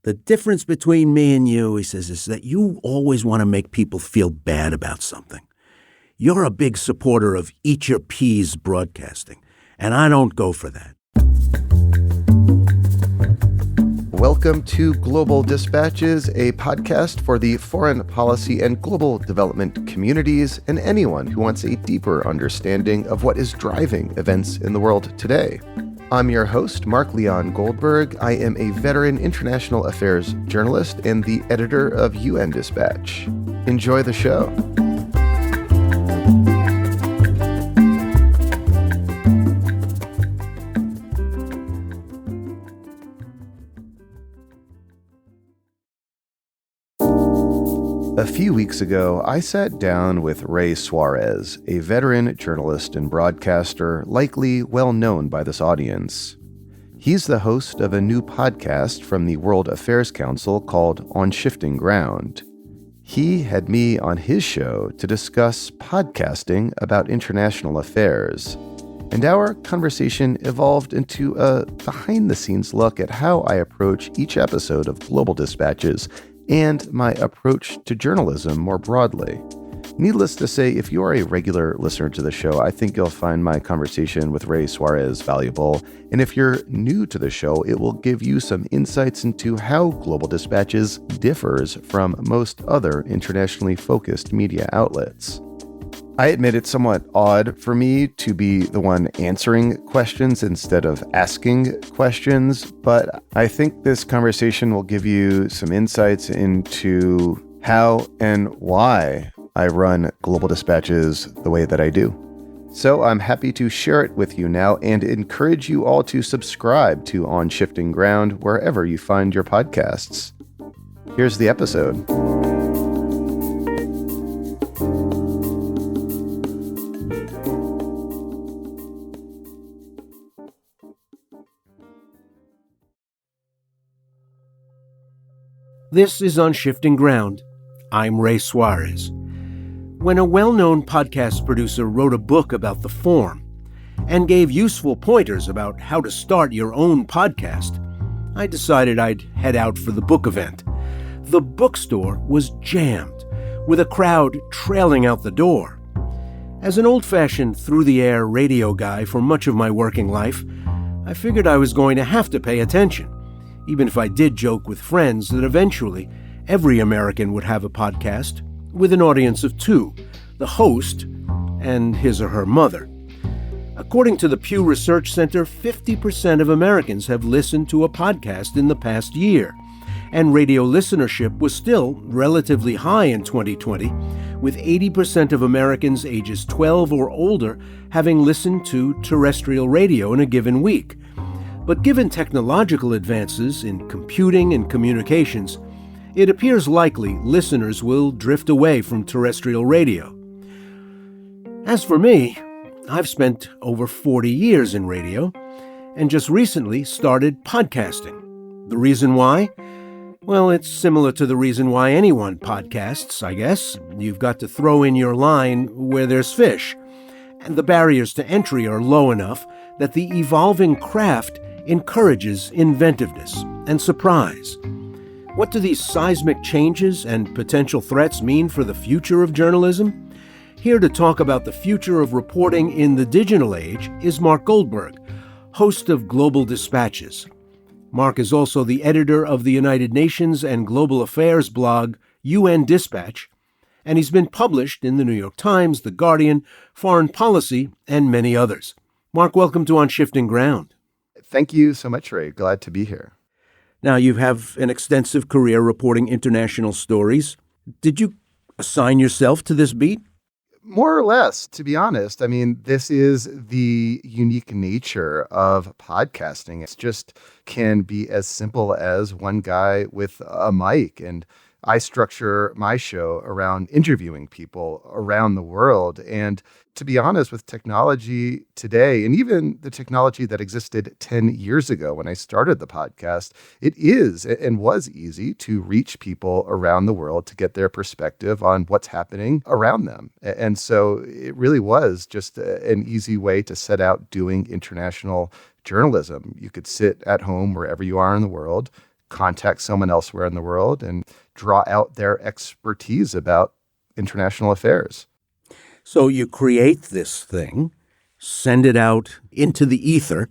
The difference between me and you, he says, is that you always want to make people feel bad about something. You're a big supporter of Eat Your Peas broadcasting, and I don't go for that. Welcome to Global Dispatches, a podcast for the foreign policy and global development communities and anyone who wants a deeper understanding of what is driving events in the world today. I'm your host, Mark Leon Goldberg. I am a veteran international affairs journalist and the editor of UN Dispatch. Enjoy the show. A few weeks ago, I sat down with Ray Suarez, a veteran journalist and broadcaster, likely well known by this audience. He's the host of a new podcast from the World Affairs Council called On Shifting Ground. He had me on his show to discuss podcasting about international affairs, and our conversation evolved into a behind-the-scenes look at how I approach each episode of Global Dispatches and my approach to journalism more broadly. Needless to say, if you are a regular listener to the show, I think you'll find my conversation with Ray Suarez valuable. And if you're new to the show, it will give you some insights into how Global Dispatches differs from most other internationally focused media outlets. I admit it's somewhat odd for me to be the one answering questions instead of asking questions, but I think this conversation will give you some insights into how and why I run Global Dispatches the way that I do. So I'm happy to share it with you now and encourage you all to subscribe to On Shifting Ground wherever you find your podcasts. Here's the episode. This is On Shifting Ground. I'm Ray Suarez. When a well-known podcast producer wrote a book about the form and gave useful pointers about how to start your own podcast, I decided I'd head out for the book event. The bookstore was jammed, with a crowd trailing out the door. As an old-fashioned through-the-air radio guy for much of my working life, I figured I was going to have to pay attention, even if I did joke with friends that eventually every American would have a podcast with an audience of two, the host and his or her mother. According to the Pew Research Center, 50% of Americans have listened to a podcast in the past year, and radio listenership was still relatively high in 2020, with 80% of Americans ages 12 or older having listened to terrestrial radio in a given week. But given technological advances in computing and communications, it appears likely listeners will drift away from terrestrial radio. As for me, I've spent over 40 years in radio and just recently started podcasting. The reason why? Well, it's similar to the reason why anyone podcasts, I guess. You've got to throw in your line where there's fish, and the barriers to entry are low enough that the evolving craft encourages inventiveness and surprise. What do these seismic changes and potential threats mean for the future of journalism? Here to talk about the future of reporting in the digital age is Mark Goldberg, host of Global Dispatches. Mark is also the editor of the United Nations and Global Affairs blog UN Dispatch, and he's been published in the New York Times, The Guardian, Foreign Policy, and many others. Mark, welcome to On Shifting Ground. Thank you so much, Ray. Glad to be here. Now, you have an extensive career reporting international stories. Did you assign yourself to this beat? More or less, to be honest. I mean, this is the unique nature of podcasting. It just can be as simple as one guy with a mic. And I structure my show around interviewing people around the world. And to be honest, with technology today, and even the technology that existed 10 years ago when I started the podcast, it is and was easy to reach people around the world to get their perspective on what's happening around them. And so it really was just an easy way to set out doing international journalism. You could sit at home wherever you are in the world, contact someone elsewhere in the world and draw out their expertise about international affairs. So you create this thing, send it out into the ether.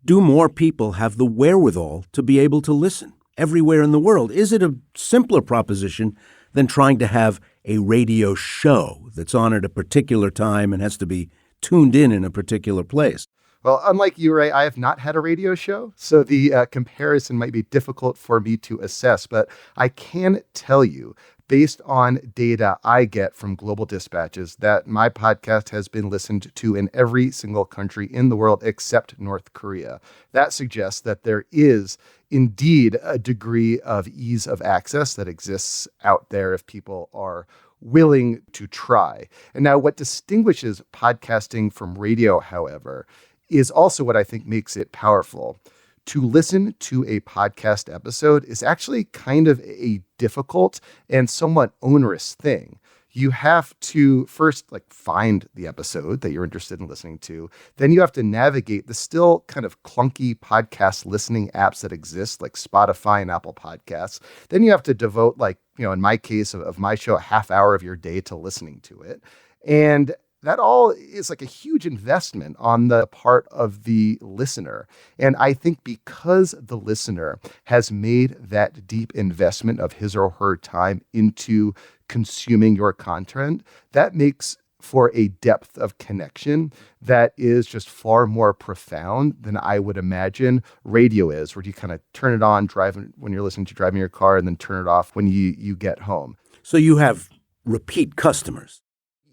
Do more people have the wherewithal to be able to listen everywhere in the world? Is it a simpler proposition than trying to have a radio show that's on at a particular time and has to be tuned in a particular place? Well, unlike you, Ray, I have not had a radio show, so the comparison might be difficult for me to assess, but I can tell you, based on data I get from Global Dispatches, that my podcast has been listened to in every single country in the world except North Korea. That suggests that there is indeed a degree of ease of access that exists out there if people are willing to try. And now what distinguishes podcasting from radio, however, is also what I think makes it powerful. To listen to a podcast episode is actually kind of a difficult and somewhat onerous thing. You have to first find the episode that you're interested in listening to. Then you have to navigate the still kind of clunky podcast listening apps that exist, like Spotify and Apple Podcasts. Then you have to devote, in my case of my show, a half hour of your day to listening to it. And that all is a huge investment on the part of the listener. And I think because the listener has made that deep investment of his or her time into consuming your content, that makes for a depth of connection that is just far more profound than I would imagine radio is, where you kind of turn it on when you're driving your car and then turn it off when you get home. So you have repeat customers.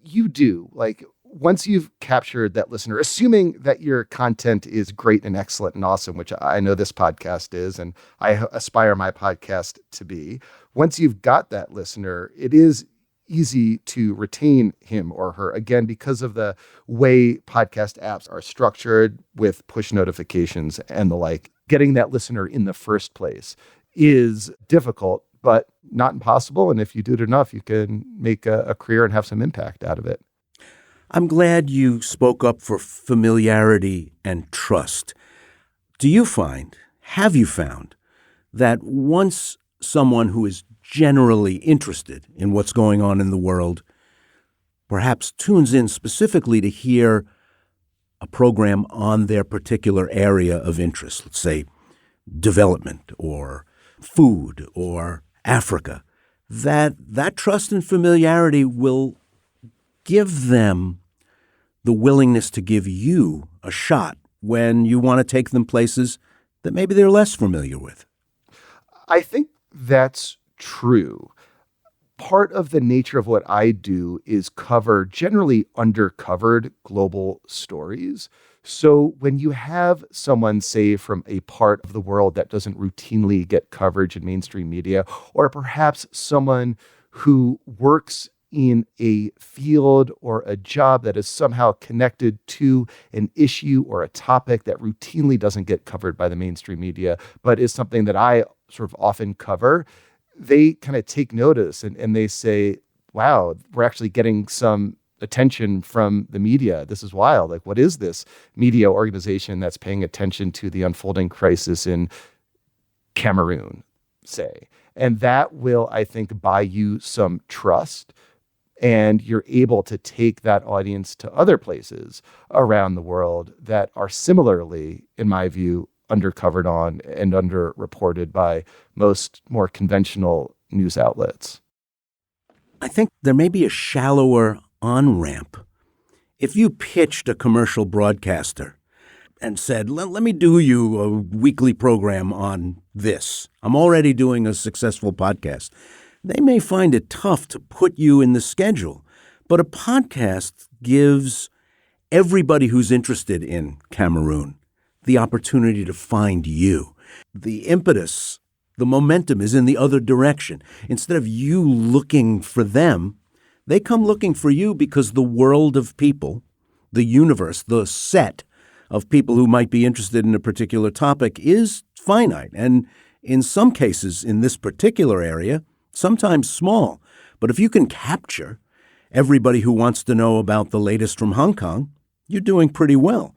You do. Once you've captured that listener, assuming that your content is great and excellent and awesome, which I know this podcast is, and I aspire my podcast to be, once you've got that listener, it is easy to retain him or her, again, because of the way podcast apps are structured with push notifications and the like. Getting that listener in the first place is difficult, but not impossible. And if you do it enough, you can make a career and have some impact out of it. I'm glad you spoke up for familiarity and trust. Have you found that once someone who is generally interested in what's going on in the world perhaps tunes in specifically to hear a program on their particular area of interest, let's say development or food or Africa, that trust and familiarity will give them the willingness to give you a shot when you want to take them places that maybe they're less familiar with? I think that's true. Part of the nature of what I do is cover generally undercovered global stories. So when you have someone, say, from a part of the world that doesn't routinely get coverage in mainstream media, or perhaps someone who works in a field or a job that is somehow connected to an issue or a topic that routinely doesn't get covered by the mainstream media, but is something that I sort of often cover, they kind of take notice and they say, wow, we're actually getting some attention from the media. This is wild. What is this media organization that's paying attention to the unfolding crisis in Cameroon, say? And that will, I think, buy you some trust. And you're able to take that audience to other places around the world that are similarly, in my view, undercovered on and underreported by most more conventional news outlets. I think there may be a shallower on-ramp. If you pitched a commercial broadcaster and said, let me do you a weekly program on this. I'm already doing a successful podcast. They may find it tough to put you in the schedule, but a podcast gives everybody who's interested in Cameroon the opportunity to find you. The impetus, the momentum is in the other direction. Instead of you looking for them, they come looking for you because the world of people, the universe, the set of people who might be interested in a particular topic is finite. And in some cases, in this particular area, sometimes small. But if you can capture everybody who wants to know about the latest from Hong Kong, you're doing pretty well.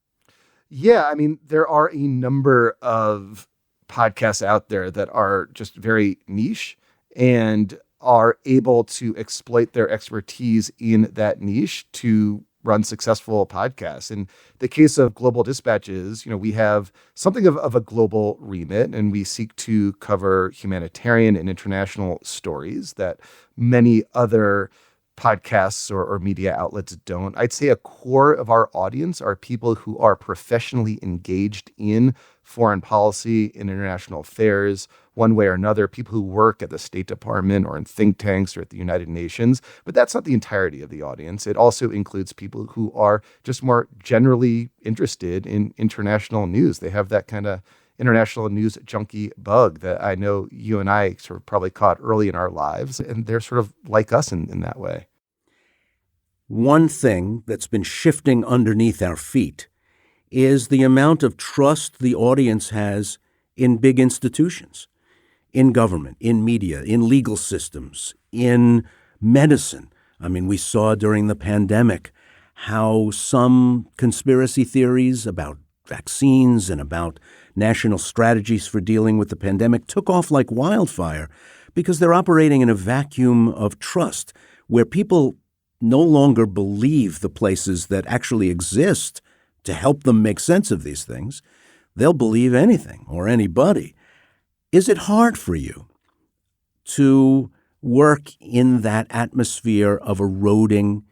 Yeah, there are a number of podcasts out there that are just very niche and are able to exploit their expertise in that niche to run successful podcasts. In the case of Global Dispatches, we have something of a global remit, and we seek to cover humanitarian and international stories that many other podcasts or media outlets don't. I'd say a core of our audience are people who are professionally engaged in foreign policy and international affairs, one way or another, people who work at the State Department or in think tanks or at the United Nations. But that's not the entirety of the audience. It also includes people who are just more generally interested in international news. They have that kind of international news junkie bug that I know you and I sort of probably caught early in our lives, and they're sort of like us in that way. One thing that's been shifting underneath our feet is the amount of trust the audience has in big institutions, in government, in media, in legal systems, in medicine. I mean, we saw during the pandemic how some conspiracy theories about vaccines and about national strategies for dealing with the pandemic took off like wildfire because they're operating in a vacuum of trust where people no longer believe the places that actually exist to help them make sense of these things. They'll believe anything or anybody. Is it hard for you to work in that atmosphere of eroding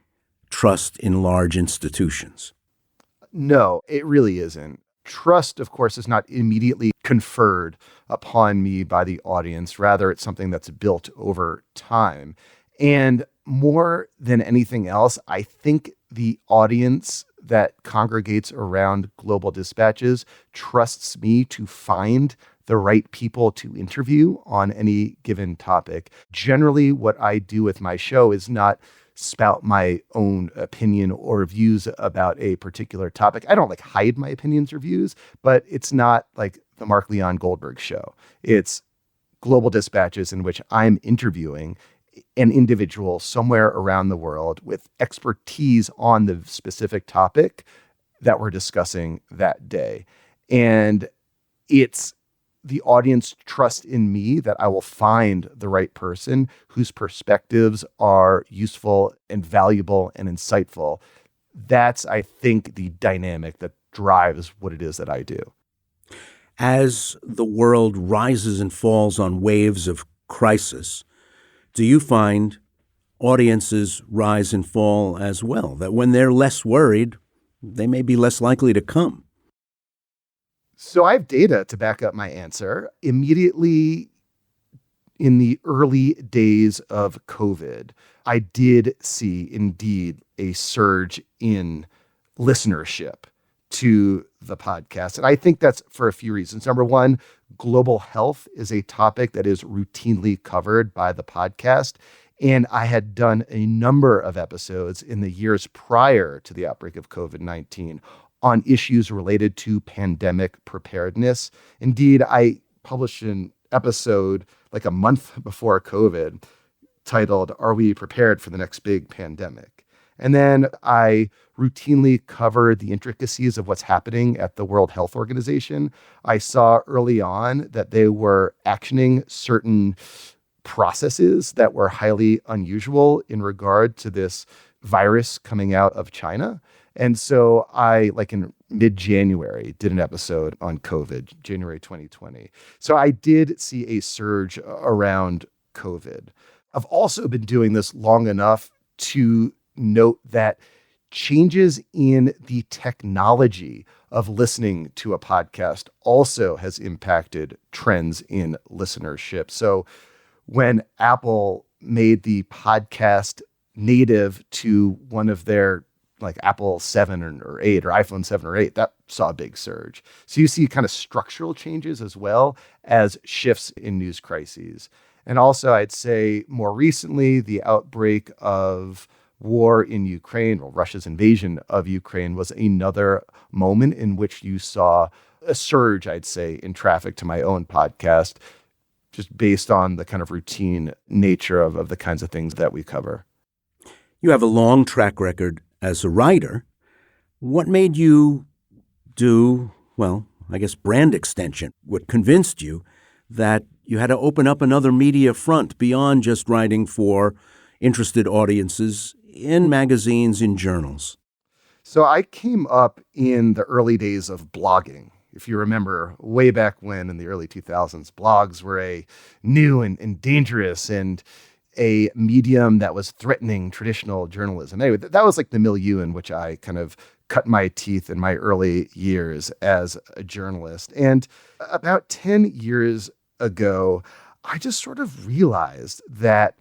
trust in large institutions? No, it really isn't. Trust, of course, is not immediately conferred upon me by the audience. Rather, it's something that's built over time. And more than anything else, I think the audience that congregates around Global Dispatches trusts me to find the right people to interview on any given topic. Generally, what I do with my show is not spout my own opinion or views about a particular topic. I don't hide my opinions or views, but it's not like the Mark Leon Goldberg show. It's Global Dispatches in which I'm interviewing an individual somewhere around the world with expertise on the specific topic that we're discussing that day. And it's the audience trust in me that I will find the right person whose perspectives are useful and valuable and insightful. That's, I think, the dynamic that drives what it is that I do. As the world rises and falls on waves of crisis, do you find audiences rise and fall as well? That when they're less worried, they may be less likely to come? So I have data to back up my answer. Immediately in the early days of COVID, I did see indeed a surge in listenership to the podcast. And I think that's for a few reasons. Number one, global health is a topic that is routinely covered by the podcast. And I had done a number of episodes in the years prior to the outbreak of COVID-19 on issues related to pandemic preparedness. Indeed, I published an episode like a month before COVID titled, "Are We Prepared for the Next Big Pandemic?" And then I routinely covered the intricacies of what's happening at the World Health Organization. I saw early on that they were actioning certain processes that were highly unusual in regard to this virus coming out of China. And so I, in mid-January, did an episode on COVID, January 2020. So I did see a surge around COVID. I've also been doing this long enough to note that changes in the technology of listening to a podcast also has impacted trends in listenership. So when Apple made the podcast native to one of their Apple 7 or 8 or iPhone 7 or 8, that saw a big surge. So you see kind of structural changes as well as shifts in news crises. And also I'd say more recently, the outbreak of war in Ukraine, or Russia's invasion of Ukraine, was another moment in which you saw a surge, I'd say, in traffic to my own podcast, just based on the kind of routine nature of the kinds of things that we cover. You have a long track record as a writer. What made you do, I guess, brand extension, what convinced you that you had to open up another media front beyond just writing for interested audiences in magazines, in journals? So I came up in the early days of blogging. If you remember, way back when in the early 2000s, blogs were a new and dangerous and a medium that was threatening traditional journalism. Anyway, that was like the milieu in which I kind of cut my teeth in my early years as a journalist. And about 10 years ago, I just sort of realized that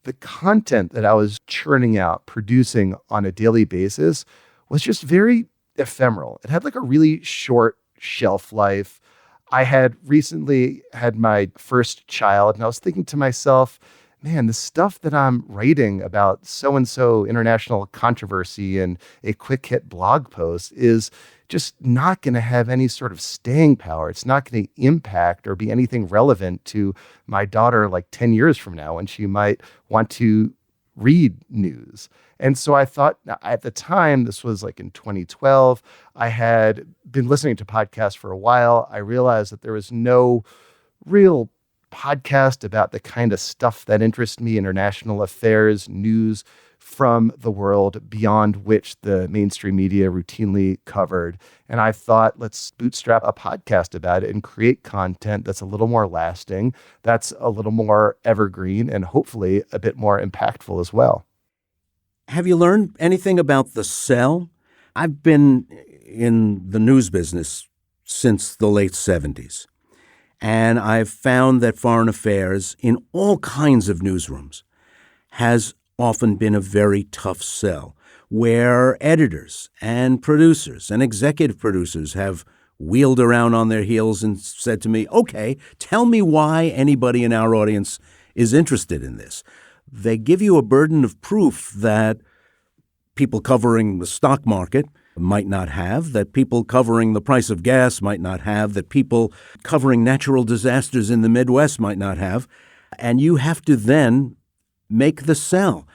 the content that I was churning out, producing on a daily basis was just very ephemeral. It had like a really short shelf life. I had recently had my first child, and I was thinking to myself, man, the stuff that I'm writing about so-and-so international controversy and a quick hit blog post is just not going to have any sort of staying power. It's not going to impact or be anything relevant to my daughter like 10 years from now when she might want to read news. And so I thought at the time, this was like in 2012, I had been listening to podcasts for a while. I realized that there was no real podcast about the kind of stuff that interests me, international affairs, news from the world beyond which the mainstream media routinely covered. And I thought, let's bootstrap a podcast about it and create content that's a little more lasting, that's a little more evergreen, and hopefully a bit more impactful as well. Have you learned anything about the sell? I've been in the news business since the late 70s. And I've found that foreign affairs in all kinds of newsrooms has often been a very tough sell, where editors and producers and executive producers have wheeled around on their heels and said to me, okay, tell me why anybody in our audience is interested in this. They give you a burden of proof that people covering the stock market might not have, that people covering the price of gas might not have, that people covering natural disasters in the Midwest might not have, and you have to then make the sell.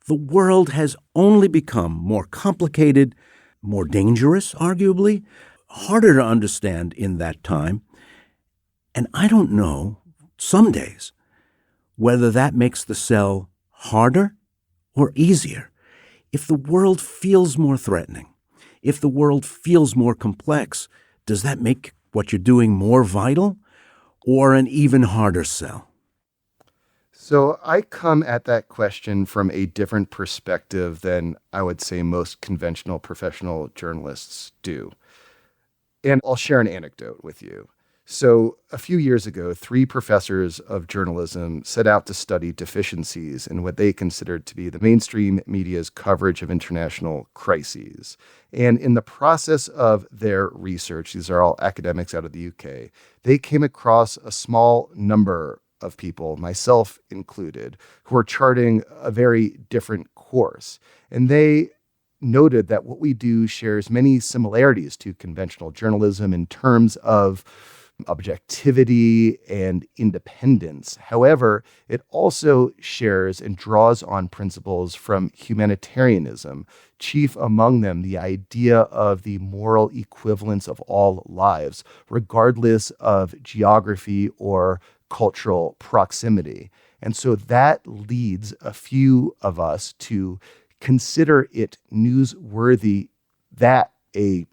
The world has only become more complicated, more dangerous, arguably, harder to understand in that time. And I don't know, some days, whether that makes the sell harder or easier. If the world feels more threatening, if the world feels more complex, does that make what you're doing more vital or an even harder sell? So I come at that question from a different perspective than I would say most conventional professional journalists do. And I'll share an anecdote with you. So a few years ago, 3 professors of journalism set out to study deficiencies in what they considered to be the mainstream media's coverage of international crises. And in the process of their research, these are all academics out of the UK, they came across a small number of people, myself included, who are charting a very different course. And they noted that what we do shares many similarities to conventional journalism in terms of objectivity and independence. However, it also shares and draws on principles from humanitarianism, chief among them the idea of the moral equivalence of all lives, regardless of geography or cultural proximity. And so that leads a few of us to consider it newsworthy that a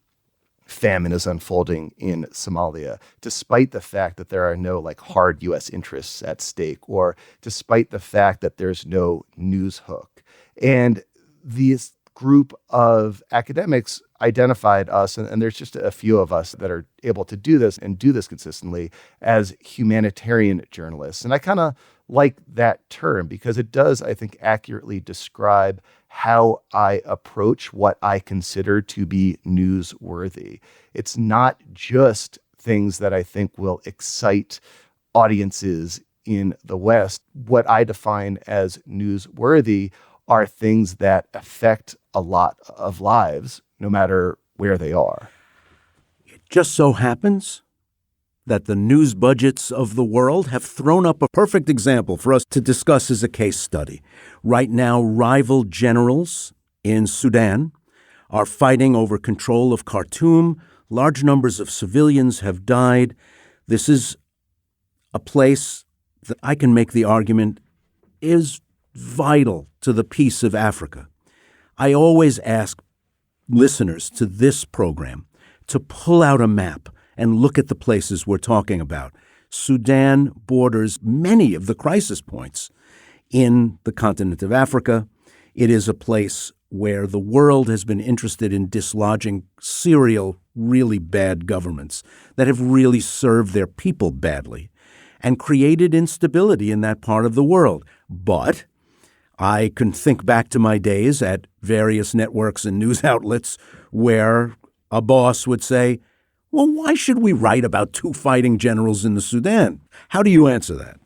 famine is unfolding in Somalia, despite the fact that there are no like hard U.S. interests at stake, or despite the fact that there's no news hook. And this group of academics identified us, and there's just a few of us that are able to do this and do this consistently, as humanitarian journalists. And I kind of like that term because it does, I think, accurately describe how I approach what I consider to be newsworthy. It's not just things that I think will excite audiences in the West. What I define as newsworthy are things that affect a lot of lives, no matter where they are. It just so happens that the news budgets of the world have thrown up a perfect example for us to discuss as a case study. Right now, rival generals in Sudan are fighting over control of Khartoum, Large numbers of civilians have died. This is a place that I can make the argument is vital to the peace of Africa. I always ask listeners to this program to pull out a map and look at the places we're talking about. Sudan borders many of the crisis points in the continent of Africa. It is a place where the world has been interested in dislodging serial, really bad governments that have really served their people badly and created instability in that part of the world. But I can think back to my days at various networks and news outlets where a boss would say, well, why should we write about two fighting generals in the Sudan? How do you answer that?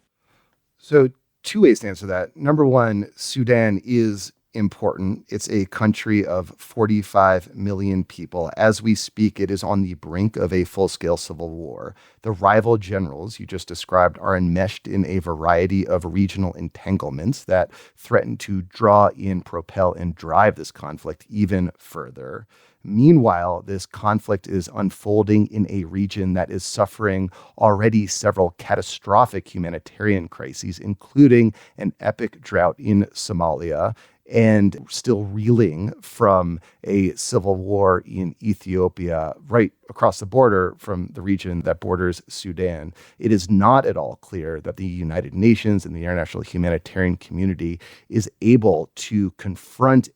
So 2 ways to answer that. Number one, Sudan is important. It's a country of 45 million people. As we speak, it is on the brink of a full-scale civil war. The rival generals you just described are enmeshed in a variety of regional entanglements that threaten to draw in, propel, and drive this conflict even further. Meanwhile, this conflict is unfolding in a region that is suffering already several catastrophic humanitarian crises, including an epic drought in Somalia, and still reeling from a civil war in Ethiopia, right across the border from the region that borders Sudan. It is not at all clear that the United Nations and the international humanitarian community is able to confront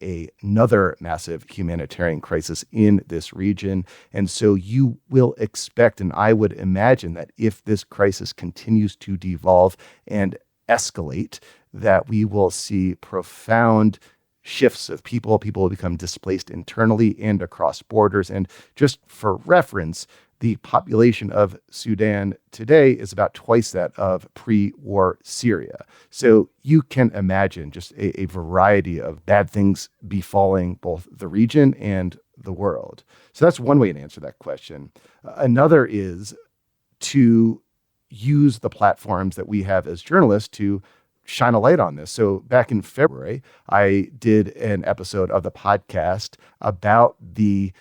another massive humanitarian crisis in this region. And so you will expect, and I would imagine, that if this crisis continues to devolve and escalate, that we will see profound shifts of people. People will become displaced internally and across borders. And just for reference, the population of Sudan today is about twice that of pre-war Syria. So you can imagine just a variety of bad things befalling both the region and the world. So that's one way to answer that question. Another is to use the platforms that we have as journalists to shine a light on this. So back in February, I did an episode of the podcast about the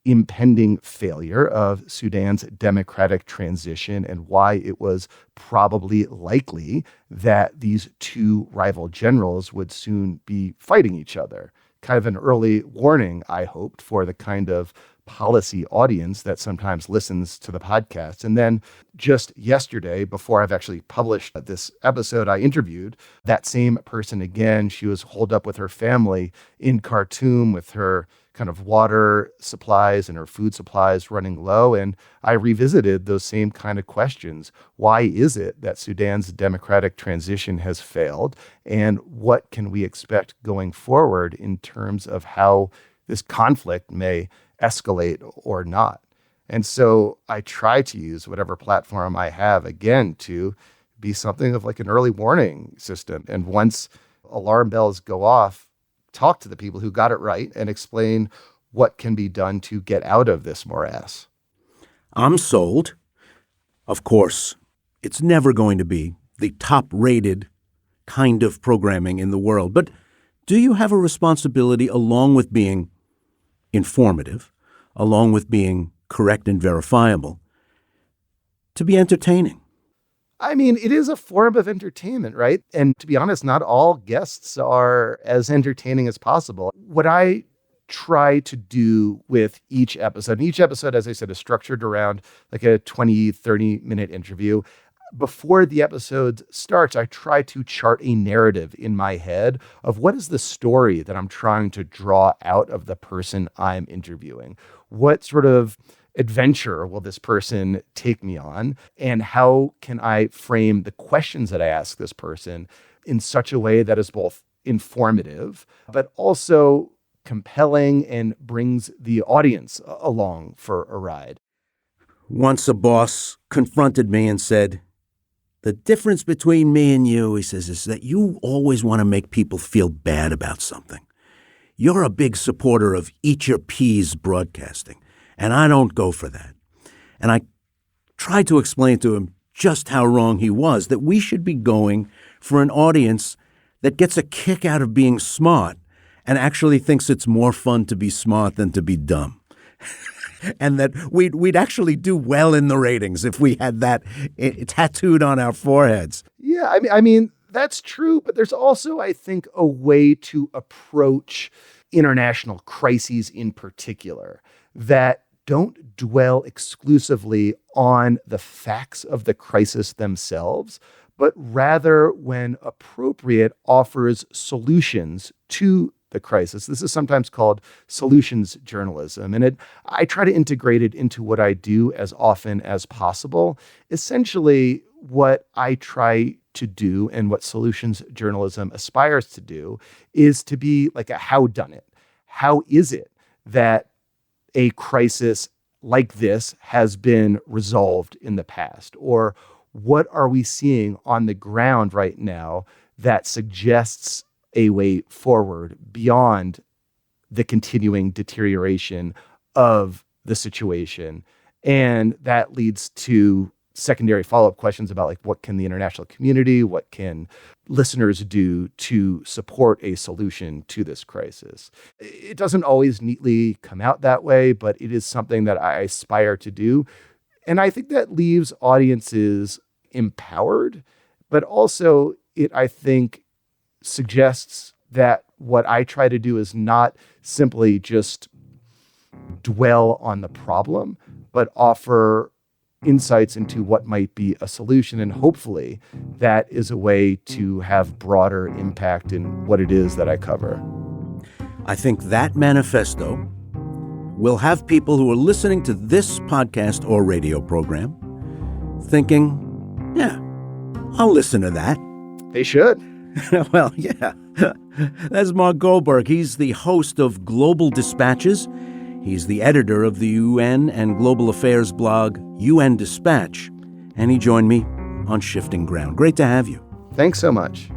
impending failure of Sudan's democratic transition and why it was probably likely that these two rival generals would soon be fighting each other. Kind of an early warning, I hoped, for the kind of policy audience that sometimes listens to the podcast. And then just yesterday, before I've actually published this episode, I interviewed that same person again. She was holed up with her family in Khartoum with her kind of water supplies and her food supplies running low. And I revisited those same kind of questions. Why is it that Sudan's democratic transition has failed? And what can we expect going forward in terms of how this conflict may escalate or not? And so I try to use whatever platform I have, again, to be something of like an early warning system. And once alarm bells go off, talk to the people who got it right and explain what can be done to get out of this morass. I'm sold. Of course, it's never going to be the top-rated kind of programming in the world. But do you have a responsibility, along with being informative, along with being correct and verifiable, to be entertaining? I mean, it is a form of entertainment, right? And to be honest, not all guests are as entertaining as possible. What I try to do with each episode, and each episode, as I said, is structured around like a 20, 30-minute interview. Before the episode starts, I try to chart a narrative in my head of what is the story that I'm trying to draw out of the person I'm interviewing. What sort of adventure will this person take me on? And how can I frame the questions that I ask this person in such a way that is both informative, but also compelling and brings the audience along for a ride? Once a boss confronted me and said, "The difference between me and you," he says, "is that you always want to make people feel bad about something. You're a big supporter of eat your peas broadcasting, and I don't go for that." And I tried to explain to him just how wrong he was, that we should be going for an audience that gets a kick out of being smart and actually thinks it's more fun to be smart than to be dumb. and that we'd actually do well in the ratings if we had that tattooed on our foreheads. Yeah, I mean, that's true, but there's also, I think, a way to approach international crises in particular that don't dwell exclusively on the facts of the crisis themselves, but rather, when appropriate, offers solutions to the crisis. This is sometimes called solutions journalism, and I try to integrate it into what I do as often as possible. Essentially, what I try to do and what solutions journalism aspires to do is to be like a howdunit. How is it that a crisis like this has been resolved in the past? Or what are we seeing on the ground right now that suggests a way forward beyond the continuing deterioration of the situation? And that leads to secondary follow-up questions about, like, what can the international community, what can listeners do to support a solution to this crisis? It doesn't always neatly come out that way, but it is something that I aspire to do. And I think that leaves audiences empowered, but also it, I think, suggests that what I try to do is not simply just dwell on the problem, but offer insights into what might be a solution. And hopefully that is a way to have broader impact in what it is that I cover. I think that manifesto will have people who are listening to this podcast or radio program thinking, yeah, I'll listen to that. They should. Well, yeah. That's Mark Goldberg. He's the host of Global Dispatches. He's the editor of the UN and Global Affairs blog, UN Dispatch. And he joined me on Shifting Ground. Great to have you. Thanks so much.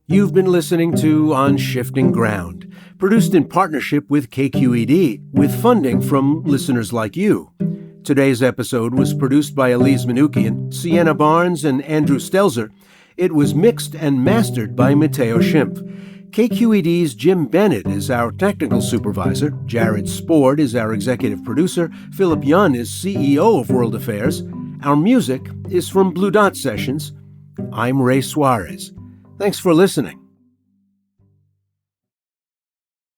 You've been listening to On Shifting Ground, produced in partnership with KQED, with funding from listeners like you. Today's episode was produced by Elise Manukian, Sienna Barnes, and Andrew Stelzer. It was mixed and mastered by Matteo Schimpf. KQED's Jim Bennett is our technical supervisor. Jared Spord is our executive producer. Philip Yun is CEO of World Affairs. Our music is from Blue Dot Sessions. I'm Ray Suarez. Thanks for listening.